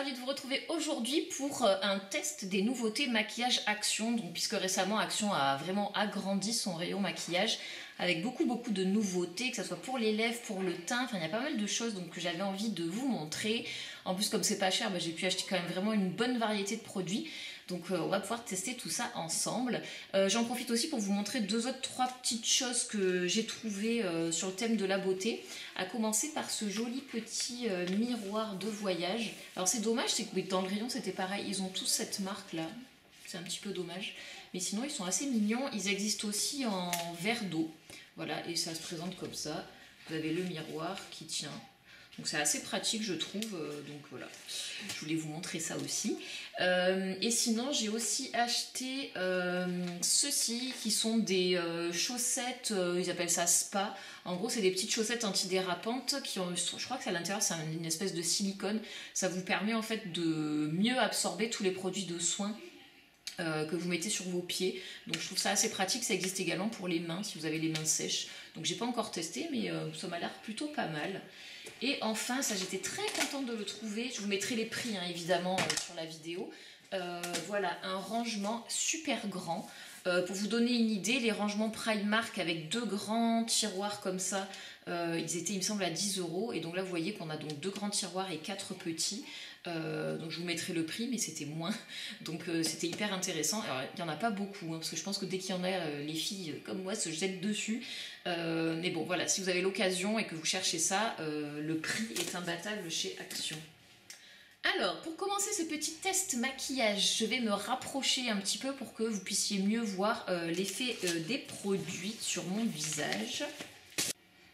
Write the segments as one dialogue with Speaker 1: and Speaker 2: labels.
Speaker 1: ravie de vous retrouver aujourd'hui pour un test des nouveautés maquillage Action. Donc, puisque récemment Action a vraiment agrandi son rayon maquillage avec beaucoup de nouveautés, que ce soit pour les lèvres, pour le teint, enfin il y a pas mal de choses donc, que j'avais envie de vous montrer. En plus comme c'est pas cher, j'ai pu acheter quand même vraiment une bonne variété de produits. Donc on va pouvoir tester tout ça ensemble. J'en profite aussi pour vous montrer trois petites choses que j'ai trouvées sur le thème de la beauté. À commencer par ce joli petit miroir de voyage. Alors c'est dommage, c'est que dans le rayon c'était pareil, ils ont tous cette marque là. C'est un petit peu dommage. Mais sinon ils sont assez mignons. Ils existent aussi en verre d'eau. Voilà, et ça se présente comme ça. Vous avez le miroir qui tient. Donc c'est assez pratique je trouve, donc voilà, je voulais vous montrer ça aussi. Et sinon j'ai aussi acheté ceux-ci qui sont des chaussettes, ils appellent ça spa. En gros c'est des petites chaussettes antidérapantes qui ont, je crois que c'est à l'intérieur, c'est une espèce de silicone. Ça vous permet en fait de mieux absorber tous les produits de soins que vous mettez sur vos pieds. Donc je trouve ça assez pratique. Ça existe également pour les mains si vous avez les mains sèches. Donc j'ai pas encore testé mais ça m'a l'air plutôt pas mal. Et enfin, ça j'étais très contente de le trouver. Je vous mettrai les prix évidemment sur la vidéo. Voilà, un rangement super grand. Pour vous donner une idée, les rangements Primark avec deux grands tiroirs comme ça, ils étaient il me semble à 10 €. Et donc là vous voyez qu'on a donc deux grands tiroirs et quatre petits. Donc je vous mettrai le prix mais c'était moins. Donc c'était hyper intéressant. Alors il n'y en a pas beaucoup parce que je pense que dès qu'il y en a, les filles comme moi se jettent dessus. Mais bon voilà, si vous avez l'occasion et que vous cherchez ça, le prix est imbattable chez Action. Alors, pour commencer ce petit test maquillage, je vais me rapprocher un petit peu pour que vous puissiez mieux voir l'effet des produits sur mon visage.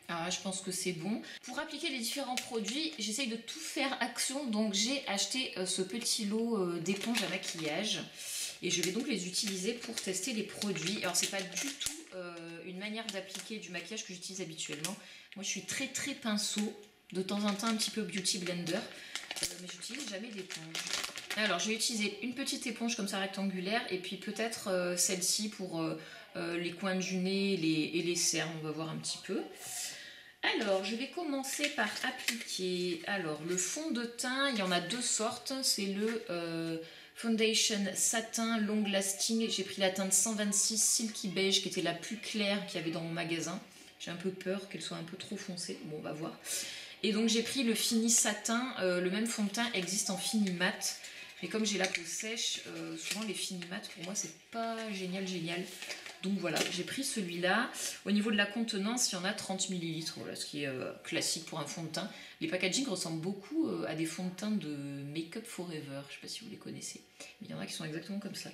Speaker 1: Alors là, je pense que c'est bon. Pour appliquer les différents produits, j'essaye de tout faire Action, donc j'ai acheté ce petit lot d'éponges à maquillage. Et je vais donc les utiliser pour tester les produits. Alors c'est pas du tout une manière d'appliquer du maquillage que j'utilise habituellement. Moi je suis très pinceau, de temps en temps un petit peu beauty blender. Mais j'utilise jamais d'éponge. Alors je vais utiliser une petite éponge comme ça rectangulaire et puis peut-être celle-ci pour les coins du nez et les cernes, on va voir un petit peu. Alors je vais commencer par appliquer le fond de teint, il y en a deux sortes, c'est le Foundation Satin Long Lasting, j'ai pris la teinte 126 Silky Beige qui était la plus claire qu'il y avait dans mon magasin. J'ai un peu peur qu'elle soit un peu trop foncée, bon on va voir. Et donc j'ai pris le Fini Satin, le même fond de teint existe en Fini Mat. Mais comme j'ai la peau sèche, souvent les Fini Mat pour moi c'est pas génial. Donc voilà, j'ai pris celui-là. Au niveau de la contenance, il y en a 30 ml, voilà, ce qui est classique pour un fond de teint. Les packaging ressemblent beaucoup à des fonds de teint de Make Up Forever, je sais pas si vous les connaissez. Mais il y en a qui sont exactement comme ça.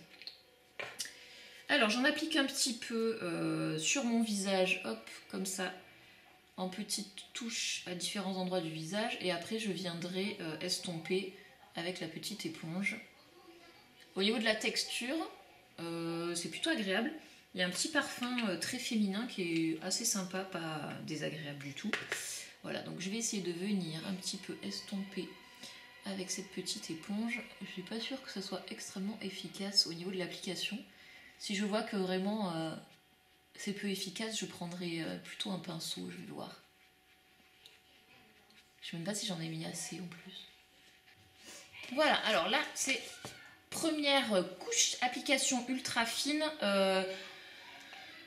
Speaker 1: Alors j'en applique un petit peu sur mon visage, hop, comme ça. En petites touches à différents endroits du visage et après je viendrai estomper avec la petite éponge. Au niveau de la texture, c'est plutôt agréable. Il y a un petit parfum très féminin qui est assez sympa, pas désagréable du tout. Voilà, donc je vais essayer de venir un petit peu estomper avec cette petite éponge. Je suis pas sûre que ça soit extrêmement efficace au niveau de l'application. Si je vois que vraiment c'est peu efficace, je prendrai plutôt un pinceau, je vais voir. Je sais même pas si j'en ai mis assez en plus. Voilà, alors là, c'est première couche application ultra fine.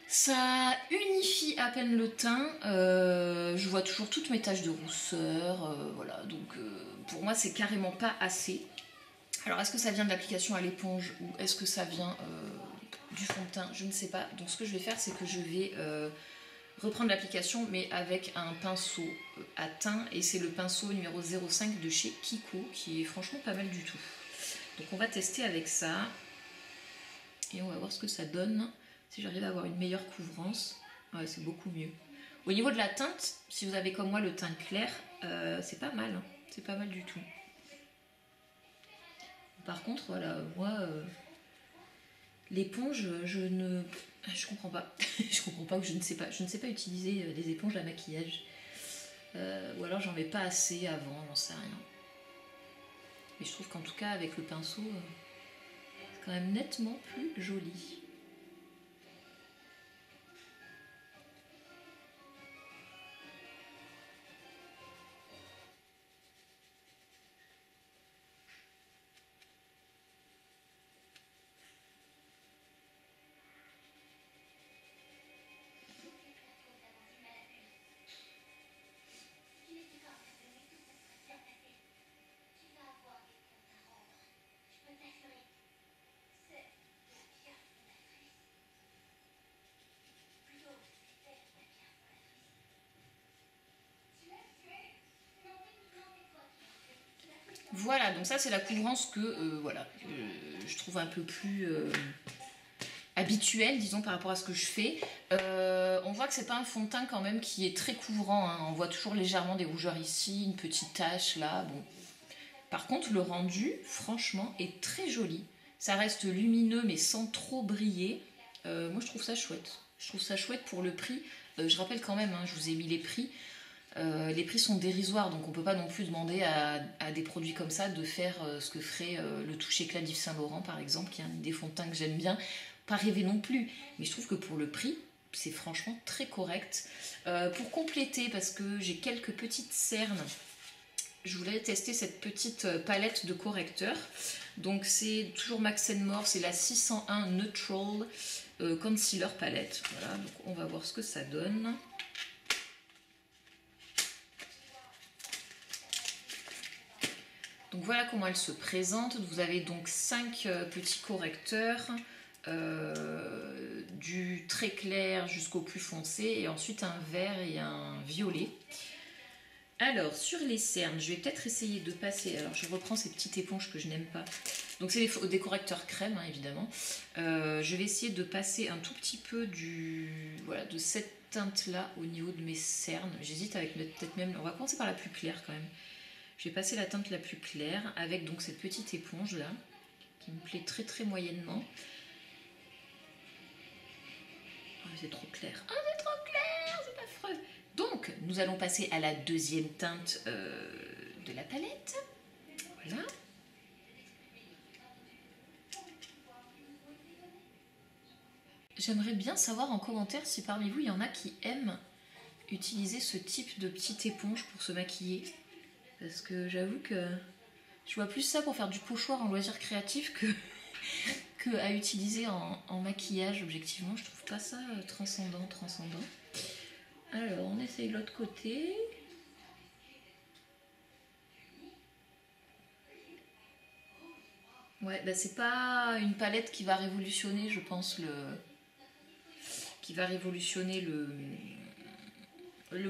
Speaker 1: Ça unifie à peine le teint. Je vois toujours toutes mes taches de rousseur. Voilà, donc pour moi, c'est carrément pas assez. Alors, est-ce que ça vient de l'application à l'éponge ou est-ce que ça vient du fond de teint? Je ne sais pas. Donc, ce que je vais faire, c'est que je vais reprendre l'application, mais avec un pinceau à teint. Et c'est le pinceau numéro 05 de chez Kiko, qui est franchement pas mal du tout. Donc, on va tester avec ça. Et on va voir ce que ça donne. Si j'arrive à avoir une meilleure couvrance. Ouais, c'est beaucoup mieux. Au niveau de la teinte, si vous avez comme moi le teint clair, c'est pas mal. Hein. C'est pas mal du tout. Par contre, voilà, moi, l'éponge, je comprends pas. Je comprends pas ou je ne sais pas. Je ne sais pas utiliser des éponges à maquillage. Ou alors j'en mets pas assez avant, j'en sais rien. Mais je trouve qu'en tout cas, avec le pinceau, c'est quand même nettement plus joli. Voilà, donc ça c'est la couvrance que voilà, je trouve un peu plus habituelle, disons, par rapport à ce que je fais. On voit que c'est pas un fond de teint quand même qui est très couvrant, hein. On voit toujours légèrement des rougeurs ici, une petite tache là, bon. Par contre, le rendu, franchement, est très joli. Ça reste lumineux mais sans trop briller. Moi je trouve ça chouette. Je trouve ça chouette pour le prix. Je rappelle quand même, hein, je vous ai mis les prix. Les prix sont dérisoires, donc on peut pas non plus demander à des produits comme ça de faire ce que ferait le toucher éclat d'Yves Saint Laurent par exemple, qui est un des fonds de teint que j'aime bien. Pas rêver non plus, mais je trouve que pour le prix, c'est franchement très correct. Pour compléter, parce que j'ai quelques petites cernes, je voulais tester cette petite palette de correcteurs. Donc c'est toujours Max More, c'est la 601 Neutral Concealer Palette. Voilà, donc on va voir ce que ça donne. Donc voilà comment elle se présente. Vous avez donc 5 petits correcteurs, du très clair jusqu'au plus foncé, et ensuite un vert et un violet. Alors sur les cernes, je vais peut-être essayer de passer, alors je reprends ces petites éponges que je n'aime pas. Donc c'est des correcteurs crème, hein, évidemment. Je vais essayer de passer un tout petit peu voilà, de cette teinte là au niveau de mes cernes. J'hésite avec peut-être même, on va commencer par la plus claire quand même. Je vais passer la teinte la plus claire avec donc cette petite éponge là qui me plaît très très moyennement. Oh, c'est trop clair. Ah, c'est trop clair, c'est affreux. Donc nous allons passer à la deuxième teinte de la palette. Voilà. J'aimerais bien savoir en commentaire si parmi vous il y en a qui aiment utiliser ce type de petite éponge pour se maquiller. Parce que j'avoue que je vois plus ça pour faire du pochoir en loisir créatif que à utiliser en maquillage. Objectivement, je trouve pas ça transcendant. Alors, on essaye l'autre côté. Ouais, bah c'est pas une palette qui va révolutionner, je pense, qui va révolutionner le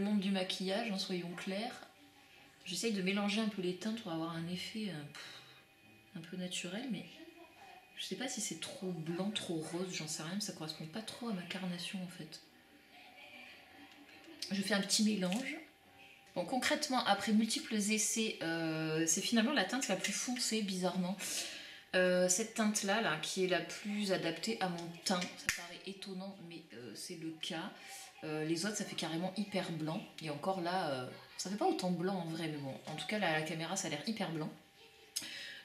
Speaker 1: monde du maquillage, hein, soyons clairs. J'essaye de mélanger un peu les teintes pour avoir un effet un peu naturel, mais je sais pas si c'est trop blanc, trop rose, j'en sais rien, mais ça correspond pas trop à ma carnation en fait. Je fais un petit mélange. Bon, concrètement, après multiples essais, c'est finalement la teinte la plus foncée, bizarrement. Cette teinte-là, là, qui est la plus adaptée à mon teint. Ça paraît étonnant, mais c'est le cas. Les autres, ça fait carrément hyper blanc. Et encore là, ça fait pas autant blanc en vrai, mais bon, en tout cas, là, à la caméra, ça a l'air hyper blanc.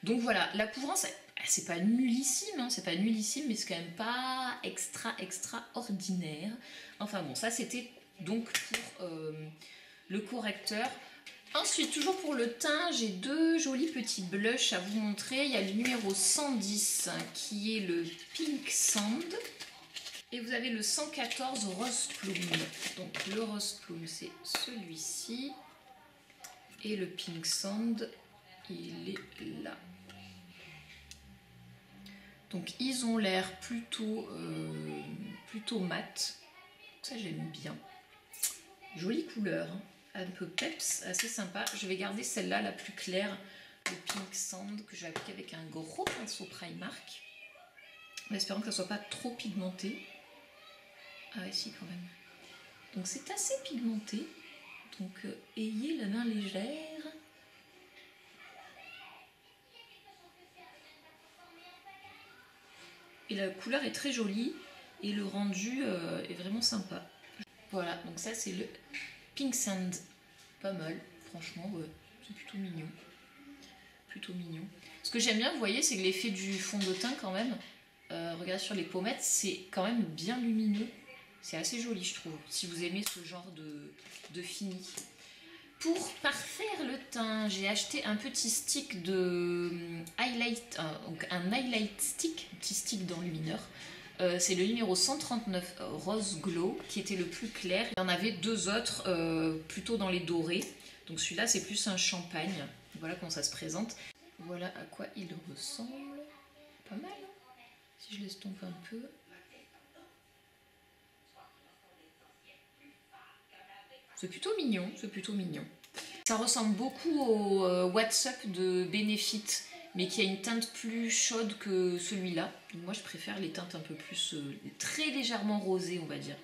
Speaker 1: Donc voilà, la couvrance, c'est pas nullissime, hein, c'est pas nullissime, mais c'est quand même pas extraordinaire. Enfin bon, ça c'était donc pour le correcteur. Ensuite, toujours pour le teint, j'ai deux jolis petits blushs à vous montrer. Il y a le numéro 110 qui est le Pink Sand. Et vous avez le 114 Rose Plume. Donc le Rose Plume, c'est celui-ci. Et le Pink Sand, il est là. Donc ils ont l'air plutôt mat. Ça j'aime bien. Jolie couleur, hein. Un peu peps, assez sympa. Je vais garder celle-là, la plus claire, le Pink Sand, que je vais appliquer avec un gros pinceau Primark. En espérant que ça soit pas trop pigmenté. Ah ici quand même. Donc c'est assez pigmenté. Donc ayez la main légère. Et la couleur est très jolie et le rendu est vraiment sympa. Voilà, donc ça c'est le Pink Sand. Pas mal, franchement, ouais. C'est plutôt mignon. Plutôt mignon. Ce que j'aime bien, vous voyez, c'est que l'effet du fond de teint quand même, regardez sur les pommettes, c'est quand même bien lumineux. C'est assez joli, je trouve, si vous aimez ce genre de fini. Pour parfaire le teint, j'ai acheté un petit stick de highlight, donc un highlight stick, un petit stick d'enlumineur. C'est le numéro 139 Rose Glow qui était le plus clair. Il y en avait deux autres plutôt dans les dorés. Donc celui-là c'est plus un champagne. Voilà comment ça se présente. Voilà à quoi il ressemble. Pas mal, hein, si je l'estompe un peu. C'est plutôt mignon, c'est plutôt mignon. Ça ressemble beaucoup au What's Up de Benefit, mais qui a une teinte plus chaude que celui-là. Moi je préfère les teintes un peu plus, très légèrement rosées on va dire.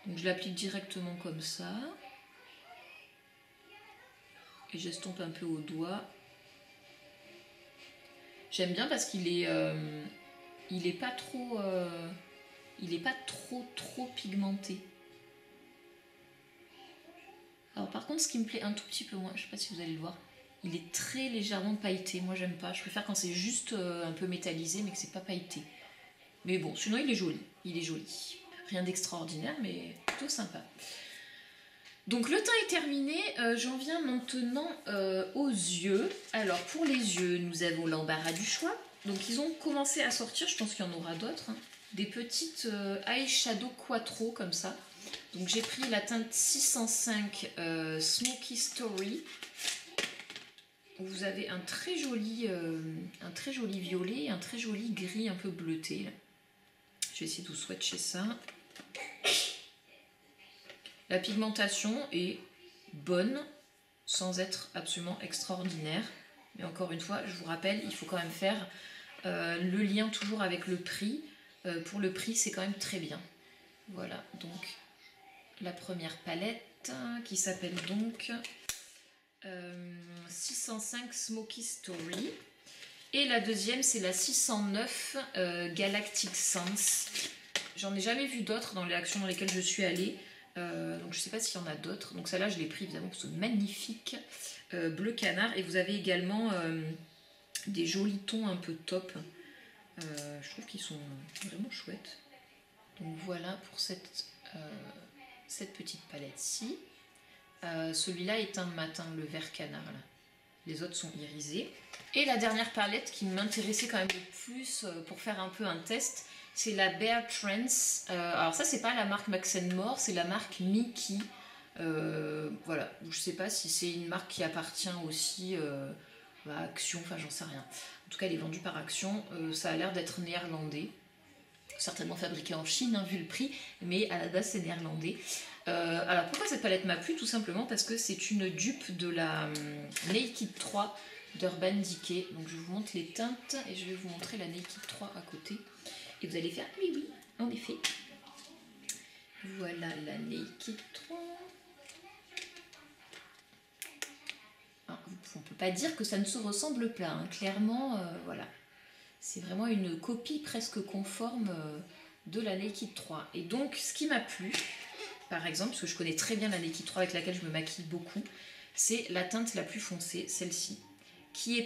Speaker 1: Donc je l'applique directement comme ça. Et j'estompe un peu au doigt. J'aime bien parce qu'il est, il est pas trop, il est pas trop pigmenté. Alors par contre, ce qui me plaît un tout petit peu moins, je sais pas si vous allez le voir, il est très légèrement pailleté. Moi j'aime pas, je préfère quand c'est juste un peu métallisé mais que c'est pas pailleté. Mais bon, sinon il est joli, il est joli. Rien d'extraordinaire mais plutôt sympa. Donc le teint est terminé, j'en viens maintenant aux yeux. Alors pour les yeux, nous avons l'embarras du choix. Donc ils ont commencé à sortir, je pense qu'il y en aura d'autres, hein, des petites eyeshadow quattro comme ça. Donc j'ai pris la teinte 605 Smoky Story. Vous avez un très joli violet et un très joli gris un peu bleuté. Là. Je vais essayer de vous swatcher ça. La pigmentation est bonne, sans être absolument extraordinaire. Mais encore une fois, je vous rappelle, il faut quand même faire le lien toujours avec le prix. Pour le prix, c'est quand même très bien. Voilà, donc la première palette qui s'appelle donc 605 Smoky Story. Et la deuxième, c'est la 609 Galactic Sense. J'en ai jamais vu d'autres dans les actions dans lesquelles je suis allée. Donc je sais pas s'il y en a d'autres. Donc celle-là je l'ai pris évidemment pour ce magnifique bleu canard. Et vous avez également des jolis tons un peu top. Je trouve qu'ils sont vraiment chouettes. Donc voilà pour cette petite palette-ci. Celui-là est un matin, le vert canard là. Les autres sont irisés. Et la dernière palette qui m'intéressait quand même le plus pour faire un peu un test, c'est la Bare Trance. Alors ça, c'est pas la marque Max More, c'est la marque Mickey. Voilà, je sais pas si c'est une marque qui appartient aussi à Action, enfin j'en sais rien. En tout cas, elle est vendue par Action. Ça a l'air d'être néerlandais. Certainement fabriqué en Chine, hein, vu le prix, mais à la base c'est néerlandais. Alors pourquoi cette palette m'a plu? Tout simplement parce que c'est une dupe de la Naked 3 d'Urban Decay. Donc je vous montre les teintes et je vais vous montrer la Naked 3 à côté. Et vous allez faire oui, en effet. Voilà la Naked 3. Alors, on ne peut pas dire que ça ne se ressemble pas, hein. Clairement, voilà. C'est vraiment une copie presque conforme de la Naked 3. Et donc, ce qui m'a plu, par exemple, parce que je connais très bien la Naked 3 avec laquelle je me maquille beaucoup, c'est la teinte la plus foncée, celle-ci, qui est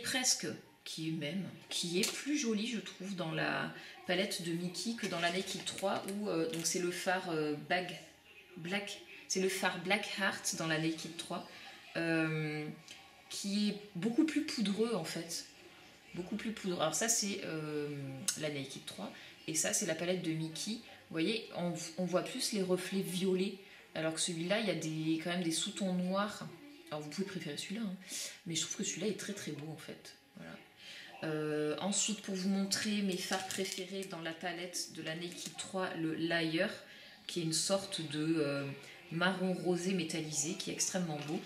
Speaker 1: plus jolie, je trouve, dans la palette de Mickey que dans la Naked 3, où donc c'est le fard Black, c'est le fard Black Heart dans la Naked 3, qui est beaucoup plus poudreux en fait. Beaucoup plus poudreux. Alors ça c'est la Naked 3 et ça c'est la palette de Mickey. Vous voyez, on voit plus les reflets violets alors que celui-là il y a quand même des sous-tons noirs. Alors vous pouvez préférer celui-là, hein, mais je trouve que celui-là est très très beau en fait. Voilà. Ensuite pour vous montrer mes fards préférés dans la palette de la Naked 3, le Layer qui est une sorte de marron rosé métallisé qui est extrêmement beau.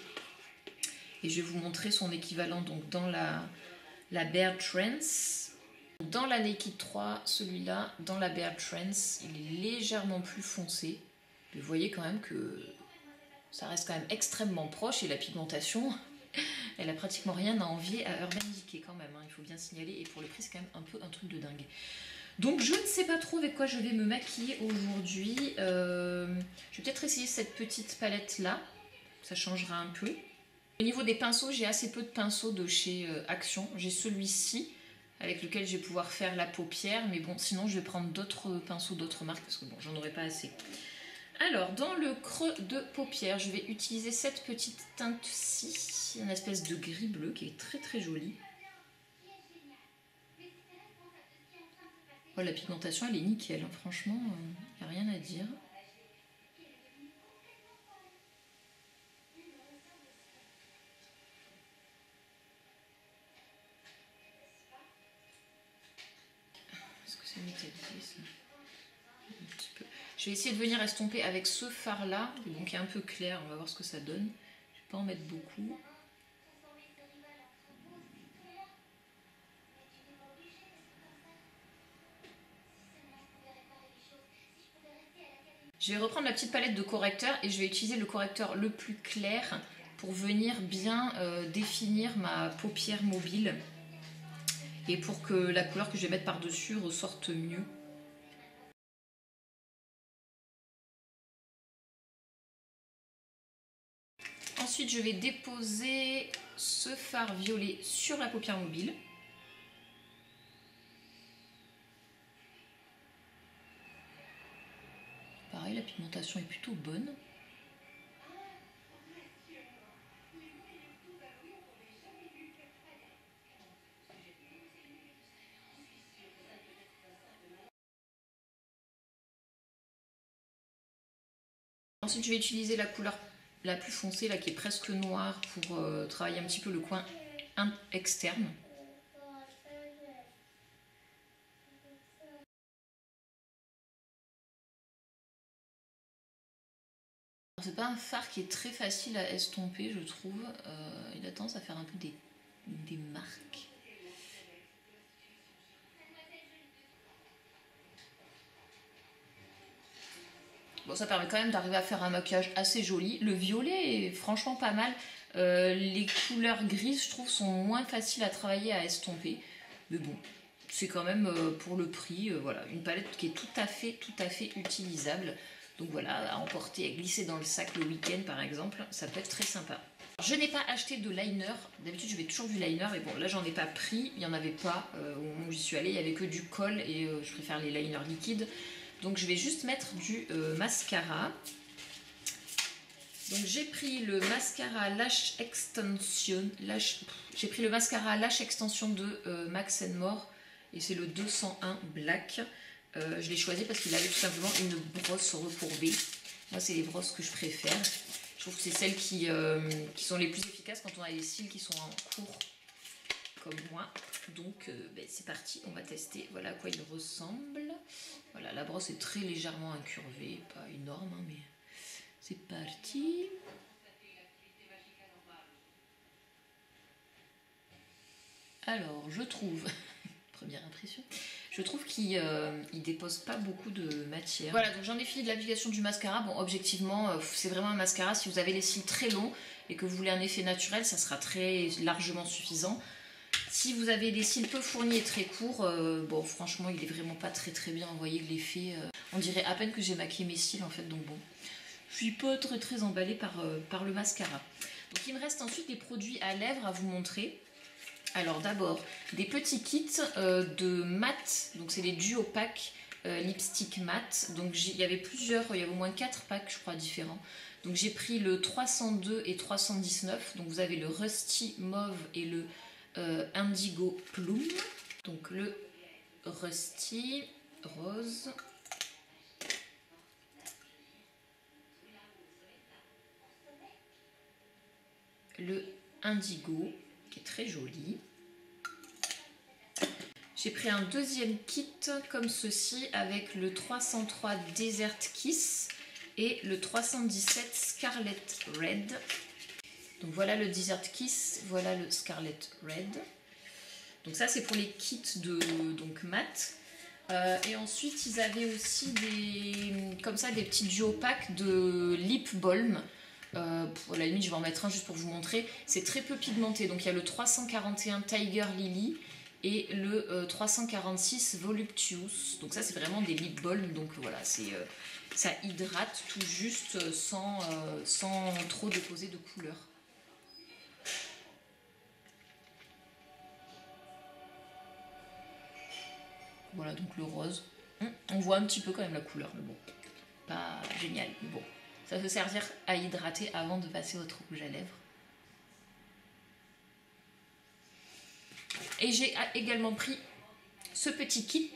Speaker 1: Et je vais vous montrer son équivalent donc dans la Bare Trance. Dans la Naked 3, celui-là, dans la Bare Trance, il est légèrement plus foncé. Mais vous voyez quand même que ça reste quand même extrêmement proche et la pigmentation, elle a pratiquement rien à envier à Urban Decay quand même, hein, il faut bien signaler. Et pour le prix, c'est quand même un peu un truc de dingue. Donc je ne sais pas trop avec quoi je vais me maquiller aujourd'hui. Je vais peut-être essayer cette petite palette-là, ça changera un peu. Au niveau des pinceaux, j'ai assez peu de pinceaux de chez Action. J'ai celui-ci avec lequel je vais pouvoir faire la paupière. Mais bon, sinon je vais prendre d'autres pinceaux d'autres marques parce que bon, j'en aurai pas assez. Alors, dans le creux de paupière, je vais utiliser cette petite teinte-ci. Une espèce de gris bleu qui est très très jolie. Oh, la pigmentation, elle est nickel. Hein. Franchement, il n'y a rien à dire. Un petit peu. Je vais essayer de venir estomper avec ce fard là, donc qui est un peu clair, on va voir ce que ça donne. Pas en mettre beaucoup. Je vais reprendre ma petite palette de correcteurs et je vais utiliser le correcteur le plus clair pour venir bien définir ma paupière mobile et pour que la couleur que je vais mettre par-dessus ressorte mieux. Ensuite, je vais déposer ce fard violet sur la paupière mobile. Pareil, la pigmentation est plutôt bonne. Ensuite, je vais utiliser la couleur la plus foncée, là, qui est presque noire, pour travailler un petit peu le coin externe. C'est pas un fard qui est très facile à estomper, je trouve. Il a tendance à faire un peu des marques. Bon, ça permet quand même d'arriver à faire un maquillage assez joli. Le violet est franchement pas mal. Les couleurs grises, je trouve, sont moins faciles à travailler, à estomper. Mais bon, c'est quand même pour le prix, voilà, une palette qui est tout à fait utilisable. Donc voilà, à emporter, à glisser dans le sac le week-end par exemple, ça peut être très sympa. Je n'ai pas acheté de liner, d'habitude je mets toujours du liner, mais bon là j'en ai pas pris, il n'y en avait pas au moment où j'y suis allée, il n'y avait que du colle et je préfère les liners liquides. Donc je vais juste mettre du mascara. Donc j'ai pris le mascara Lash Extension, j'ai pris le mascara Lash Extension de Max & More et c'est le 201 Black. Je l'ai choisi parce qu'il avait tout simplement une brosse recourbée. Moi, c'est les brosses que je préfère. Je trouve que c'est celles qui sont les plus efficaces quand on a les cils qui sont en cours, comme moi. Donc, ben, c'est parti, on va tester. Voilà à quoi il ressemble. Voilà, la brosse est très légèrement incurvée, pas énorme, hein, mais c'est parti. Alors, je trouve... Première impression... Je trouve qu'il dépose pas beaucoup de matière. Voilà, donc j'en ai fini de l'application du mascara. Bon, objectivement, c'est vraiment un mascara. Si vous avez les cils très longs et que vous voulez un effet naturel, ça sera très largement suffisant. Si vous avez des cils peu fournis et très courts, bon, franchement, il est vraiment pas très bien. Vous voyez l'effet. On dirait à peine que j'ai maquillé mes cils, en fait. Donc bon, je suis pas très emballée par le mascara. Donc il me reste ensuite des produits à lèvres à vous montrer. Alors d'abord, des petits kits de mat, donc c'est les duo packs lipstick mat. Donc il y avait plusieurs, il y avait au moins 4 packs je crois différents. Donc j'ai pris le 302 et 319, donc vous avez le Rusty Mauve et le Indigo Plume. Donc le Rusty Rose. Le Indigo, qui est très joli. J'ai pris un deuxième kit comme ceci avec le 303 Desert Kiss et le 317 Scarlet Red. Donc voilà le Desert Kiss, voilà le Scarlet Red. Donc ça c'est pour les kits de mat. Et ensuite ils avaient aussi comme ça des petits duo packs de lip balm. À la limite je vais en mettre un juste pour vous montrer. C'est très peu pigmenté, donc il y a le 341 Tiger Lily et le 346 Voluptuous. Donc ça c'est vraiment des lip balm, donc voilà, ça hydrate tout juste sans trop déposer de couleur. Voilà donc le rose. On voit un petit peu quand même la couleur, mais bon, pas génial, mais bon. Ça peut servir à hydrater avant de passer votre rouge à lèvres. Et j'ai également pris ce petit kit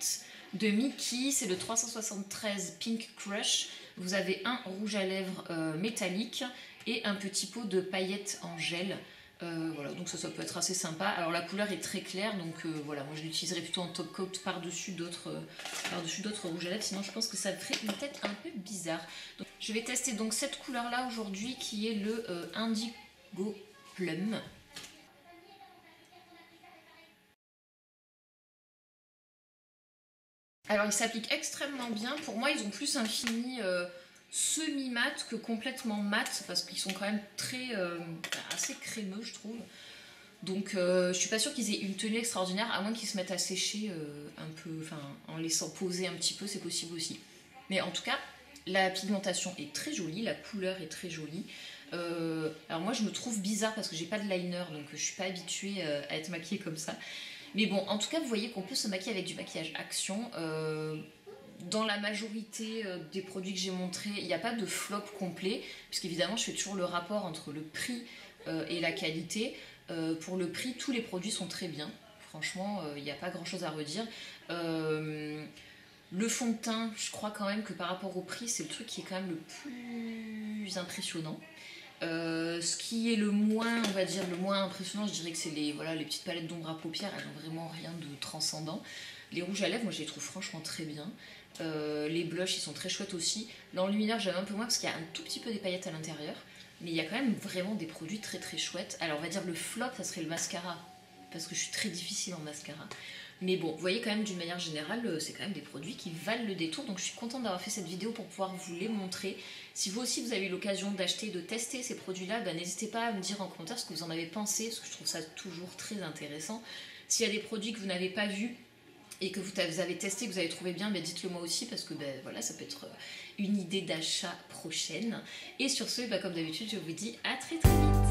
Speaker 1: de Mickey, c'est le 373 Pink Crush. Vous avez un rouge à lèvres métallique et un petit pot de paillettes en gel. Voilà, donc ça peut être assez sympa. Alors la couleur est très claire, donc voilà, moi je l'utiliserai plutôt en top coat par-dessus d'autres rouges à lèvres, sinon je pense que ça ferait une tête un peu bizarre. Donc, je vais tester donc cette couleur là aujourd'hui qui est le Go Plum. Alors il s'applique extrêmement bien. Pour moi, ils ont plus un fini semi-mat que complètement mat, parce qu'ils sont quand même assez crémeux, je trouve. Donc je suis pas sûre qu'ils aient une tenue extraordinaire, à moins qu'ils se mettent à sécher un peu, enfin en laissant poser un petit peu, c'est possible aussi. Mais en tout cas, la pigmentation est très jolie, la couleur est très jolie. Alors moi je me trouve bizarre parce que j'ai pas de liner, donc je suis pas habituée à être maquillée comme ça. Mais bon, en tout cas, vous voyez qu'on peut se maquiller avec du maquillage Action. Dans la majorité des produits que j'ai montrés, il n'y a pas de flop complet, puisqu'évidemment, je fais toujours le rapport entre le prix et la qualité. Pour le prix, tous les produits sont très bien. Franchement, il n'y a pas grand-chose à redire. Le fond de teint, je crois quand même que par rapport au prix, c'est le truc qui est quand même le plus impressionnant. Ce qui est le moins, on va dire, le moins impressionnant, je dirais que c'est les petites palettes d'ombre à paupières, elles n'ont vraiment rien de transcendant. Les rouges à lèvres, moi je les trouve franchement très bien. Les blushs, ils sont très chouettes aussi. L'enlumineur, j'aime un peu moins parce qu'il y a un tout petit peu des paillettes à l'intérieur. Mais il y a quand même vraiment des produits très très chouettes. Alors on va dire le flop, ça serait le mascara. Parce que je suis très difficile en mascara. Mais bon, vous voyez quand même d'une manière générale, c'est quand même des produits qui valent le détour. Donc je suis contente d'avoir fait cette vidéo pour pouvoir vous les montrer. Si vous aussi vous avez eu l'occasion d'acheter, de tester ces produits-là, bah, n'hésitez pas à me dire en commentaire ce que vous en avez pensé, parce que je trouve ça toujours très intéressant. S'il y a des produits que vous n'avez pas vus et que vous avez testé, que vous avez trouvé bien, bah, dites-le moi aussi, parce que bah, voilà, ça peut être une idée d'achat prochaine. Et sur ce, bah, comme d'habitude, je vous dis à très très vite.